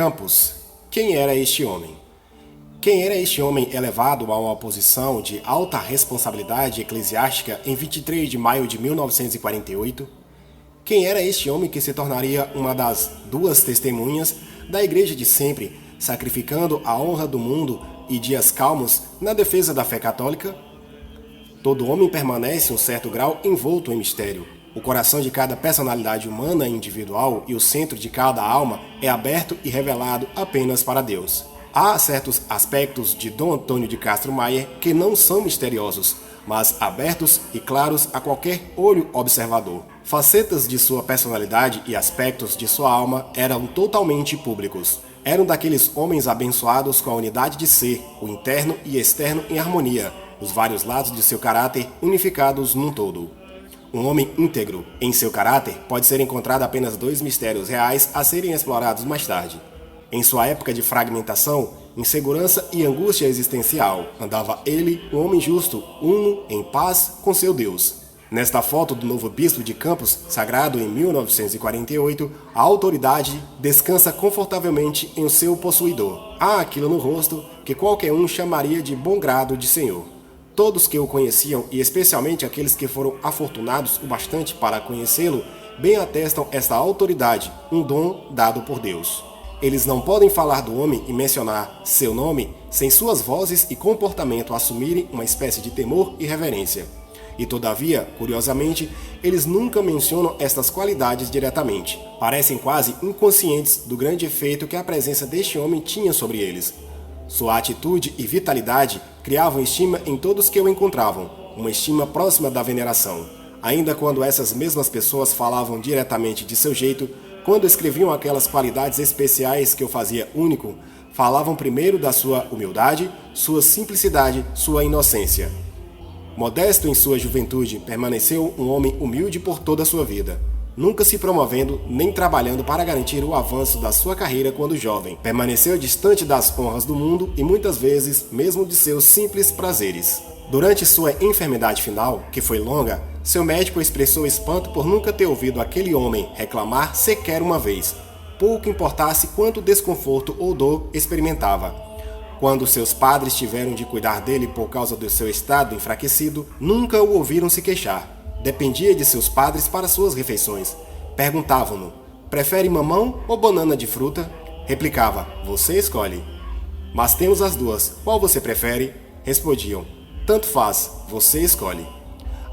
Campos. Quem era este homem? Quem era este homem elevado a uma posição de alta responsabilidade eclesiástica em 23 de maio de 1948? Quem era este homem que se tornaria uma das duas testemunhas da Igreja de sempre, sacrificando a honra do mundo e dias calmos na defesa da fé católica? Todo homem permanece um certo grau envolto em mistério. O coração de cada personalidade humana individual e o centro de cada alma é aberto e revelado apenas para Deus. Há certos aspectos de Dom Antônio de Castro Maier que não são misteriosos, mas abertos e claros a qualquer olho observador. Facetas de sua personalidade e aspectos de sua alma eram totalmente públicos. Eram daqueles homens abençoados com a unidade de ser, o interno e externo em harmonia, os vários lados de seu caráter unificados num todo. Um homem íntegro em seu caráter pode ser encontrado apenas dois mistérios reais a serem explorados mais tarde. Em sua época de fragmentação, insegurança e angústia existencial, andava ele, um homem justo, uno, em paz com seu Deus. Nesta foto do novo bispo de Campos, sagrado em 1948, a autoridade descansa confortavelmente em seu possuidor. Há aquilo no rosto que qualquer um chamaria de bom grado de senhor. Todos que o conheciam, e especialmente aqueles que foram afortunados o bastante para conhecê-lo, bem atestam esta autoridade, um dom dado por Deus. Eles não podem falar do homem e mencionar seu nome sem suas vozes e comportamento assumirem uma espécie de temor e reverência. E todavia, curiosamente, eles nunca mencionam estas qualidades diretamente. Parecem quase inconscientes do grande efeito que a presença deste homem tinha sobre eles. Sua atitude e vitalidade criavam estima em todos que o encontravam, uma estima próxima da veneração. Ainda quando essas mesmas pessoas falavam diretamente de seu jeito, quando escreviam aquelas qualidades especiais que o fazia único, falavam primeiro da sua humildade, sua simplicidade, sua inocência. Modesto em sua juventude, permaneceu um homem humilde por toda a sua vida, nunca se promovendo nem trabalhando para garantir o avanço da sua carreira quando jovem. Permaneceu distante das honras do mundo e muitas vezes mesmo de seus simples prazeres. Durante sua enfermidade final, que foi longa, seu médico expressou espanto por nunca ter ouvido aquele homem reclamar sequer uma vez, pouco importasse quanto desconforto ou dor experimentava. Quando seus padres tiveram de cuidar dele por causa do seu estado enfraquecido, nunca o ouviram se queixar. Dependia de seus padres para suas refeições. Perguntavam-no: prefere mamão ou banana de fruta? Replicava: você escolhe. Mas temos as duas, qual você prefere? Respondiam: tanto faz, você escolhe.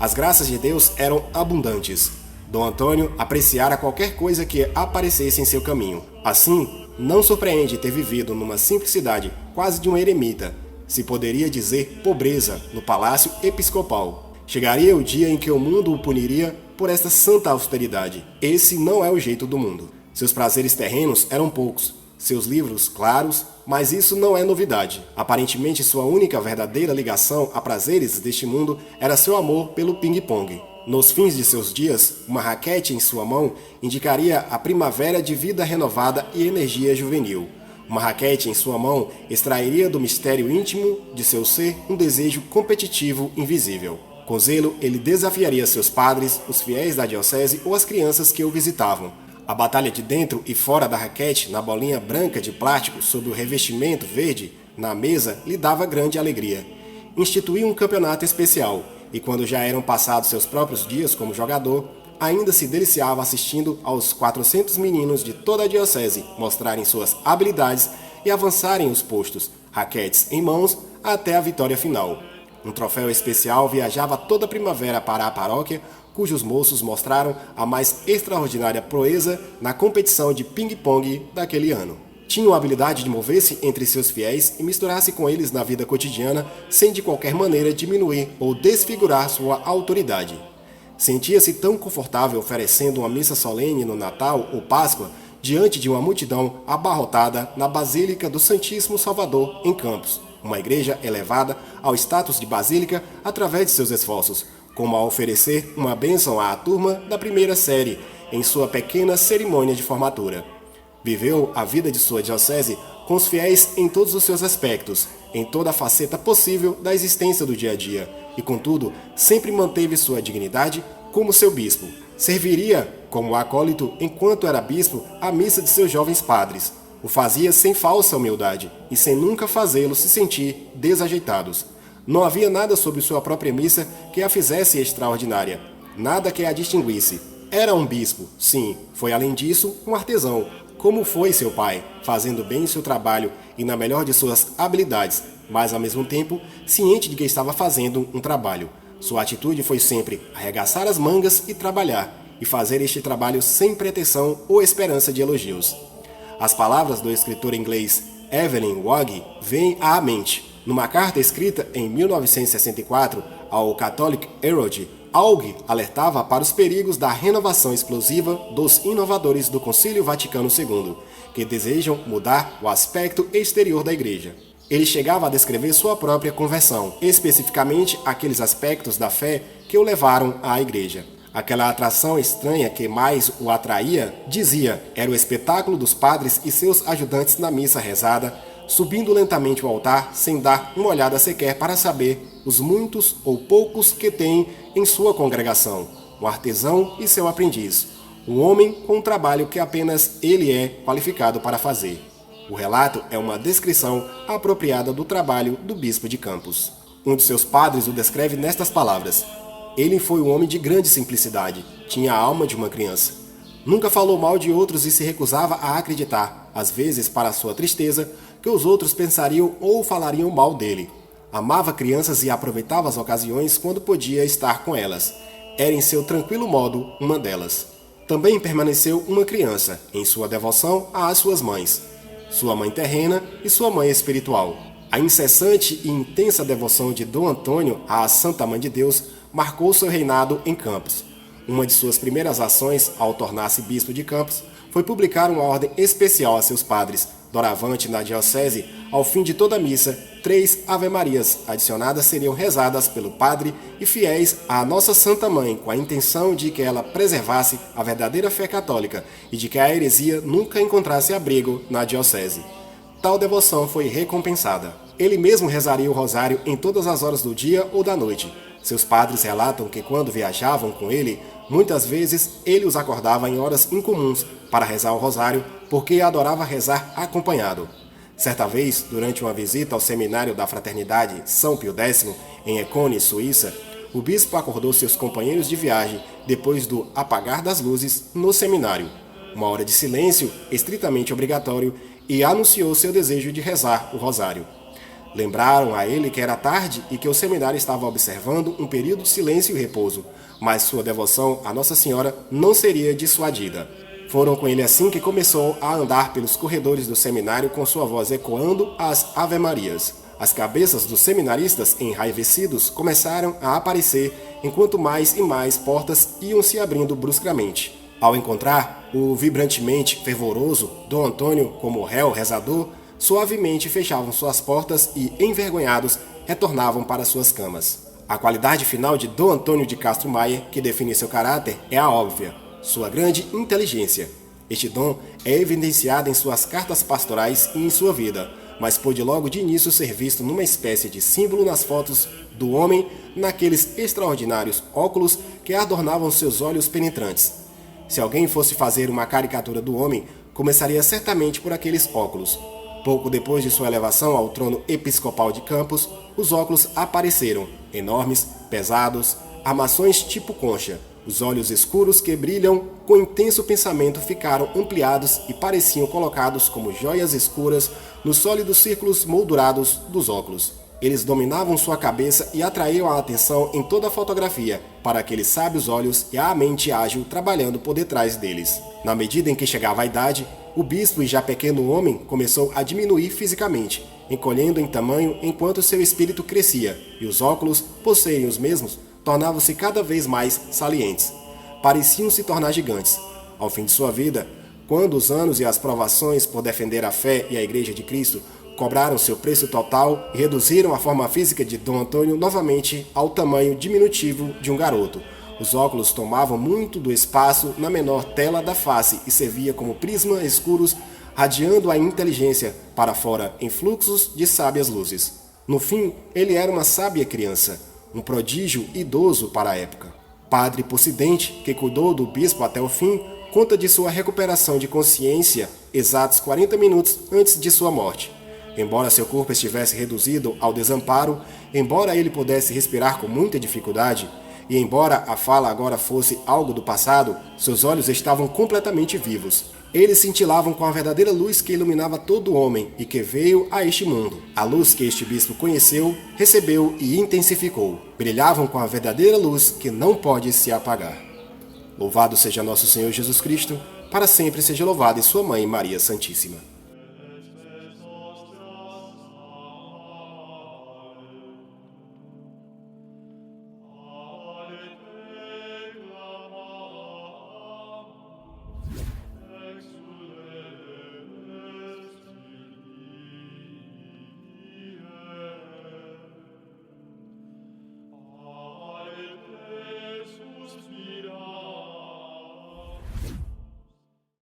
As graças de Deus eram abundantes. Dom Antônio apreciara qualquer coisa que aparecesse em seu caminho. Assim, não surpreende ter vivido numa simplicidade quase de um eremita, se poderia dizer pobreza, no palácio episcopal. Chegaria o dia em que o mundo o puniria por esta santa austeridade. Esse não é o jeito do mundo. Seus prazeres terrenos eram poucos, seus livros claros, mas isso não é novidade. Aparentemente, sua única verdadeira ligação a prazeres deste mundo era seu amor pelo ping-pong. Nos fins de seus dias, uma raquete em sua mão indicaria a primavera de vida renovada e energia juvenil. Uma raquete em sua mão extrairia do mistério íntimo de seu ser um desejo competitivo invisível. Com zelo, ele desafiaria seus padres, os fiéis da diocese ou as crianças que o visitavam. A batalha de dentro e fora da raquete, na bolinha branca de plástico sob o revestimento verde, na mesa, lhe dava grande alegria. Instituiu um campeonato especial, e quando já eram passados seus próprios dias como jogador, ainda se deliciava assistindo aos 400 meninos de toda a diocese mostrarem suas habilidades e avançarem os postos, raquetes em mãos, até a vitória final. Um troféu especial viajava toda a primavera para a paróquia, cujos moços mostraram a mais extraordinária proeza na competição de ping-pong daquele ano. Tinham a habilidade de mover-se entre seus fiéis e misturar-se com eles na vida cotidiana, sem de qualquer maneira diminuir ou desfigurar sua autoridade. Sentia-se tão confortável oferecendo uma missa solene no Natal ou Páscoa, diante de uma multidão abarrotada na Basílica do Santíssimo Salvador, em Campos, uma igreja elevada ao status de basílica através de seus esforços, como a oferecer uma bênção à turma da primeira série em sua pequena cerimônia de formatura. Viveu a vida de sua diocese com os fiéis em todos os seus aspectos, em toda a faceta possível da existência do dia a dia, e contudo, sempre manteve sua dignidade como seu bispo. Serviria, como acólito, enquanto era bispo, a missa de seus jovens padres. O fazia sem falsa humildade e sem nunca fazê-los se sentir desajeitados. Não havia nada sobre sua própria missa que a fizesse extraordinária, nada que a distinguisse. Era um bispo, sim, foi além disso um artesão, como foi seu pai, fazendo bem seu trabalho e na melhor de suas habilidades, mas ao mesmo tempo ciente de que estava fazendo um trabalho. Sua atitude foi sempre arregaçar as mangas e trabalhar, e fazer este trabalho sem pretensão ou esperança de elogios. As palavras do escritor inglês Evelyn Waugh vêm à mente. Numa carta escrita em 1964 ao Catholic Herald, Waugh alertava para os perigos da renovação explosiva dos inovadores do Concílio Vaticano II, que desejam mudar o aspecto exterior da Igreja. Ele chegava a descrever sua própria conversão, especificamente aqueles aspectos da fé que o levaram à Igreja. Aquela atração estranha que mais o atraía, dizia, era o espetáculo dos padres e seus ajudantes na missa rezada, subindo lentamente o altar sem dar uma olhada sequer para saber os muitos ou poucos que tem em sua congregação, um artesão e seu aprendiz, um homem com um trabalho que apenas ele é qualificado para fazer. O relato é uma descrição apropriada do trabalho do bispo de Campos. Um de seus padres o descreve nestas palavras: ele foi um homem de grande simplicidade, tinha a alma de uma criança. Nunca falou mal de outros e se recusava a acreditar, às vezes para sua tristeza, que os outros pensariam ou falariam mal dele. Amava crianças e aproveitava as ocasiões quando podia estar com elas. Era em seu tranquilo modo uma delas. Também permaneceu uma criança, em sua devoção às suas mães, sua mãe terrena e sua mãe espiritual. A incessante e intensa devoção de Dom Antônio à Santa Mãe de Deus marcou seu reinado em Campos. Uma de suas primeiras ações, ao tornar-se bispo de Campos, foi publicar uma ordem especial a seus padres, doravante na diocese, ao fim de toda a missa, 3 Ave-Marias adicionadas seriam rezadas pelo padre e fiéis à Nossa Santa Mãe, com a intenção de que ela preservasse a verdadeira fé católica e de que a heresia nunca encontrasse abrigo na diocese. Tal devoção foi recompensada. Ele mesmo rezaria o rosário em todas as horas do dia ou da noite. Seus padres relatam que quando viajavam com ele, muitas vezes ele os acordava em horas incomuns para rezar o rosário, porque adorava rezar acompanhado. Certa vez, durante uma visita ao seminário da Fraternidade São Pio X, em Econe, Suíça, o bispo acordou seus companheiros de viagem depois do apagar das luzes no seminário, uma hora de silêncio estritamente obrigatório, e anunciou seu desejo de rezar o rosário. Lembraram a ele que era tarde e que o seminário estava observando um período de silêncio e repouso, mas sua devoção a Nossa Senhora não seria dissuadida. Foram com ele assim que começou a andar pelos corredores do seminário com sua voz ecoando as Ave-Marias. As cabeças dos seminaristas enraivecidos começaram a aparecer, enquanto mais e mais portas iam se abrindo bruscamente. Ao encontrar o vibrantemente fervoroso Dom Antônio como réu rezador, suavemente fechavam suas portas e, envergonhados, retornavam para suas camas. A qualidade final de Dom Antônio de Castro Maia, que define seu caráter, é a óbvia: sua grande inteligência. Este dom é evidenciado em suas cartas pastorais e em sua vida, mas pôde logo de início ser visto numa espécie de símbolo nas fotos do homem, naqueles extraordinários óculos que adornavam seus olhos penetrantes. Se alguém fosse fazer uma caricatura do homem, começaria certamente por aqueles óculos. Pouco depois de sua elevação ao trono episcopal de Campos, os óculos apareceram, enormes, pesados, armações tipo concha. Os olhos escuros que brilham com intenso pensamento ficaram ampliados e pareciam colocados como joias escuras nos sólidos círculos moldurados dos óculos. Eles dominavam sua cabeça e atraíam a atenção em toda a fotografia para aqueles sábios olhos e a mente ágil trabalhando por detrás deles. Na medida em que chegava a idade, o bispo e já pequeno homem começou a diminuir fisicamente, encolhendo em tamanho enquanto seu espírito crescia, e os óculos, por serem os mesmos, tornavam-se cada vez mais salientes. Pareciam se tornar gigantes. Ao fim de sua vida, quando os anos e as provações por defender a fé e a Igreja de Cristo cobraram seu preço total e reduziram a forma física de Dom Antônio novamente ao tamanho diminutivo de um garoto. Os óculos tomavam muito do espaço na menor tela da face e servia como prisma escuros, radiando a inteligência para fora em fluxos de sábias luzes. No fim, ele era uma sábia criança, um prodígio idoso para a época. Padre Possidente, que cuidou do bispo até o fim, conta de sua recuperação de consciência exatos 40 minutos antes de sua morte. Embora seu corpo estivesse reduzido ao desamparo, embora ele pudesse respirar com muita dificuldade, e embora a fala agora fosse algo do passado, seus olhos estavam completamente vivos. Eles cintilavam com a verdadeira luz que iluminava todo homem e que veio a este mundo. A luz que este bispo conheceu, recebeu e intensificou. Brilhavam com a verdadeira luz que não pode se apagar. Louvado seja nosso Senhor Jesus Cristo, para sempre seja louvado e sua Mãe Maria Santíssima.